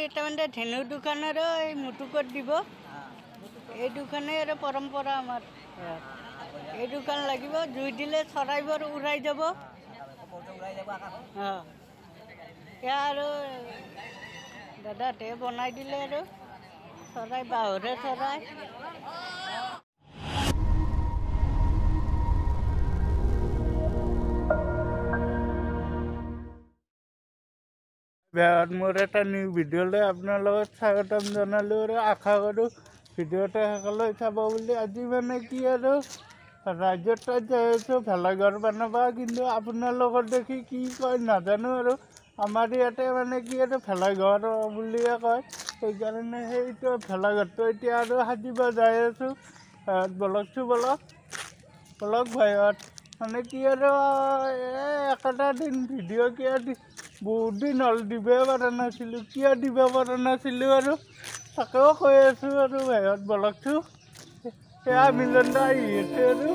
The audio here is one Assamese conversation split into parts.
তাৰমানে ধেনু দোকানৰ এই মুটুকত দিব এই দোকানেৰ পৰম্পৰা আমাৰ এই দোকান লাগিব জুই দিলে চৰাইবোৰ উৰাই যাব আৰু দাদাতে বনাই দিলে আৰু চৰাই বাহৰে চৰাই মোৰ এটা নিউ ভিডিঅ'লৈ আপোনাৰ লগত স্বাগতম জনালোঁ আৰু আশা কৰোঁ ভিডিঅ'টো সকলোৱে চাব বুলি আজি মানে কি আৰু ৰাজ্যত তাত যাই আছোঁ ভেলাঘৰ বনাব কিন্তু আপোনালোকৰ দেখি কি কয় নাজানো আৰু আমাৰ ইয়াতে মানে কি আৰু ভেলাঘৰ বুলিয়ে কয় সেইকাৰণে সেইটো ভেলাঘৰটো এতিয়া আৰু সাজিব যাই আছোঁ বলক ভাইহঁত মানে কি আৰু একেটা দিন ভিডিঅ' কিয় বহুত দিন হ'ল দিবই পৰা নাছিলোঁ কিয় দিব পৰা নাছিলোঁ আৰু তাকেও কৈ আছোঁ আৰু ভাইহঁত বলকচোন সেয়া মিলন দা আহি আছে আৰু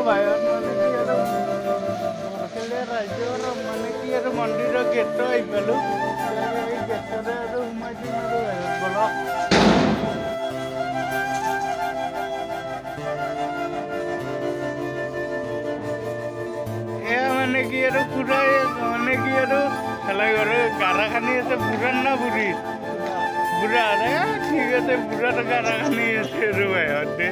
ভাইহঁত মানে কি আৰু ৰাজ্যৰ মানে কি আৰু মন্দিৰৰ গেটটো আহি পালোঁ এই গেটৰে আৰু সোমাই দিম আৰু ভাইহঁত বলক এয়া মানে কি আৰু পুৰাই মানে কি আৰু ভেলাঘৰৰ গাৰা খানি আছে বুঢ়াৰ না বুঢ়ীৰ বুঢ়াৰ ঠিক আছে বুঢ়াৰ গাৰা খানি আছে আৰু ভাইহঁত দে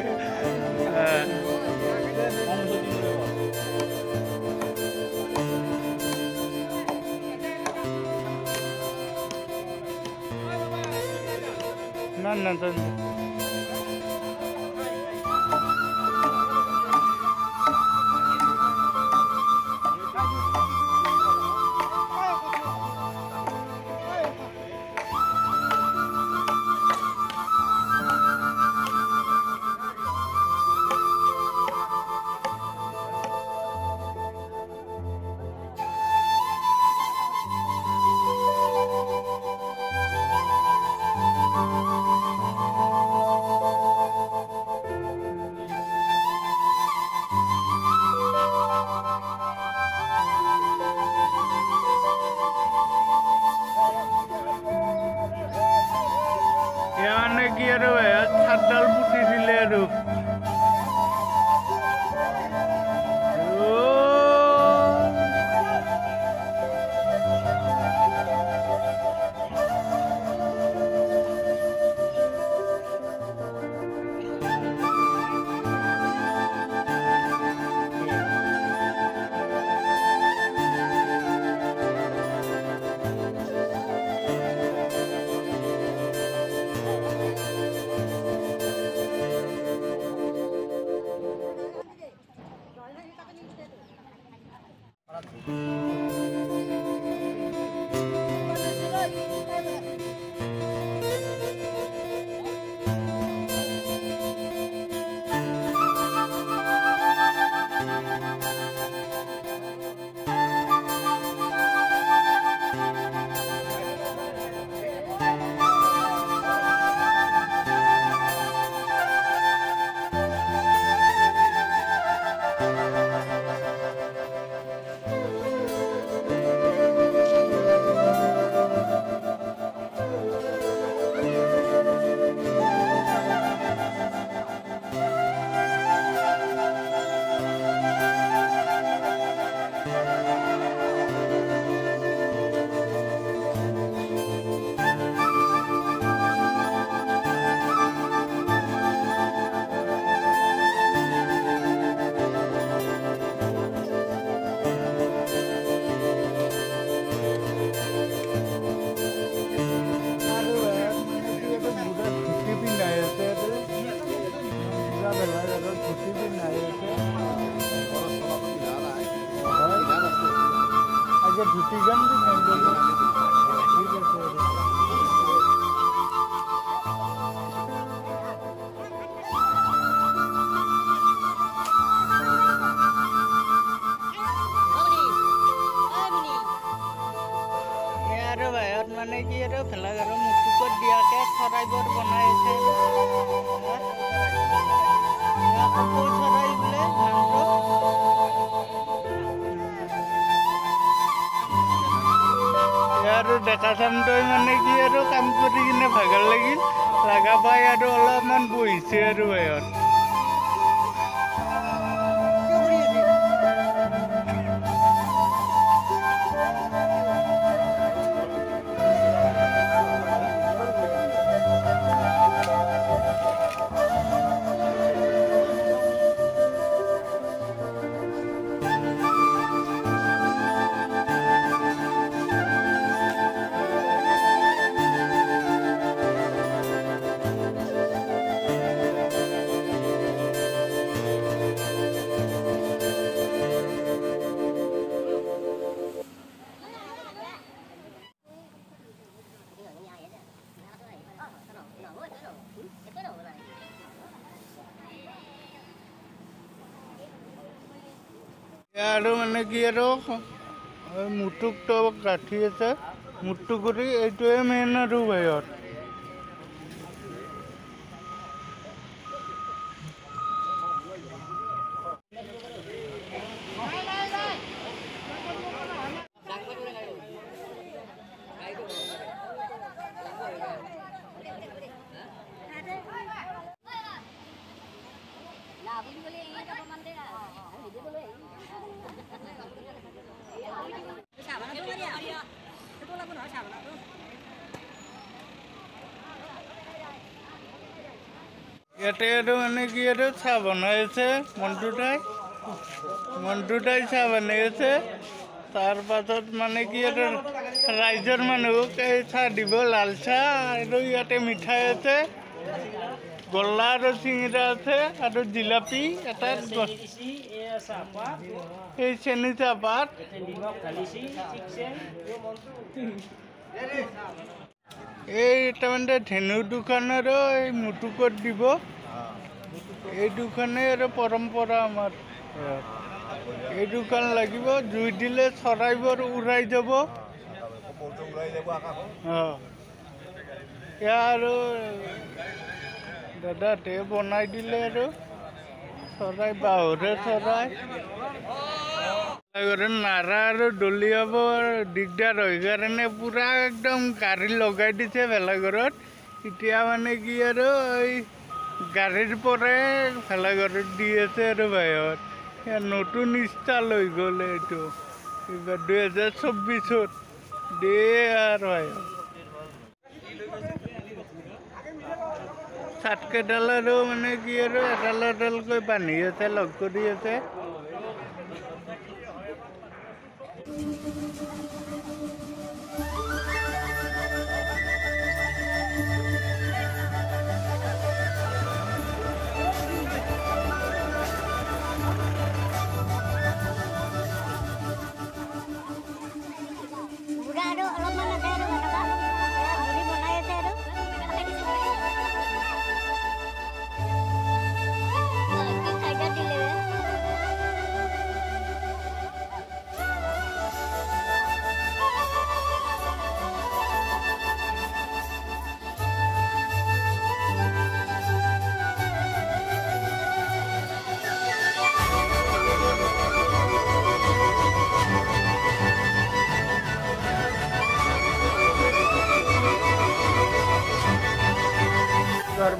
না মানে কি আৰু ছাতডাল পুতি দিলে আৰু ভেলাঘৰৰ মুটুকত দিয়াকৈ চৰাইবোৰ বনাই আছে কপৌ চৰাই বোলে নামটো আৰু ডেকা চামটোৱে মানে কি আৰু কাম কৰি কিনে ভাগৰ লাগিল লগা পাই আৰু অলপমান বহিছে আৰু বাহিৰত আৰু মানে কি আৰু মুটুকটো গাঁঠি আছে মুটু কৰি এইটোৱে মেইন আৰু বাহিৰত ইয়াতে আৰু মানে কি আৰু চাহ বনাই আছে মন্টুদাই চাহ বনাই আছে তাৰ পাছত মানে কি আৰু ৰাইজৰ মানুহক এই চাহ দিব লাল চাহ আৰু ইয়াতে মিঠাই আছে গল্লা আৰু চিঙিৰা আছে আৰু জিলাপি এটা এই চেনি চাহপাত এই তাৰমানে ধেনু দোকান আৰু এই মুটুকত দিব এই দুখনে আৰু পৰম্পৰা আমাৰ এই দুখন লাগিব জুই দিলে চৰাইবোৰ উৰাই যাব আৰু দাদাহঁতে বনাই দিলে আৰু চৰাই বাঁহৰে চৰাই নাৰা আৰু দলিয়াব দিগদাৰ হয় কাৰণে পুৰা একদম গাড়ী লগাই দিছে ভেলাঘৰত এতিয়া মানে কি আৰু এই গাড়ীৰ পৰাই ভেলাঘৰত দি আছে আৰু বাহিৰত নতুন ষ্টাইল হৈ গ'ল এইটো এইবাৰ 2024 দিয়ে আৰু বাহিৰত চাটকেইডাল আৰু মানে কি আৰু এডাল এডালকৈ বান্ধি আছে লগ কৰি আছে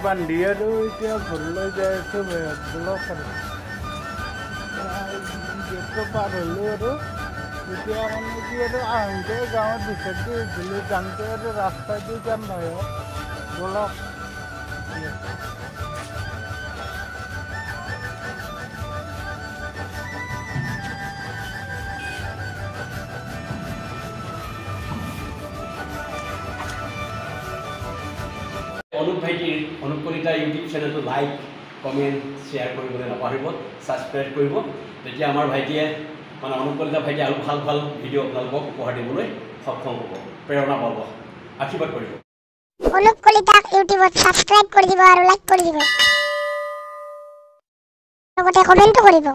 বান্ধি আৰু এতিয়া ঘৰলৈ যাই আছোঁ ব্লক আৰু গেটটো পাৰ হ'লোঁ আৰু এতিয়া মানে কি আৰু আহোঁতে গাঁৱৰ ভিতৰতে গ'লোঁ যাওঁতে আৰু ৰাস্তাইদি যাম নহয় ব্লক অনুপ ভাইটিৰ অনুপ কলিতা ইউটিউব চেনেলটো লাইক কমেণ্ট শ্বেয়াৰ কৰিবলৈ নাপাহৰিব ছাবস্ক্ৰাইব কৰিব তেতিয়া আমাৰ ভাইটিয়ে মানে অনুপ কলিতা ভাইটিয়ে আৰু ভাল ভাল ভিডিঅ' আপোনালোকক উপহাৰ দিবলৈ সক্ষম হ'ব প্ৰেৰণা পাব আশীৰ্বাদ কৰিব অনুপ কলিতাক ইউটিউবত ছাবস্ক্ৰাইব কৰি দিব আৰু লাইক কৰি দিব লগতে কমেণ্টো কৰিব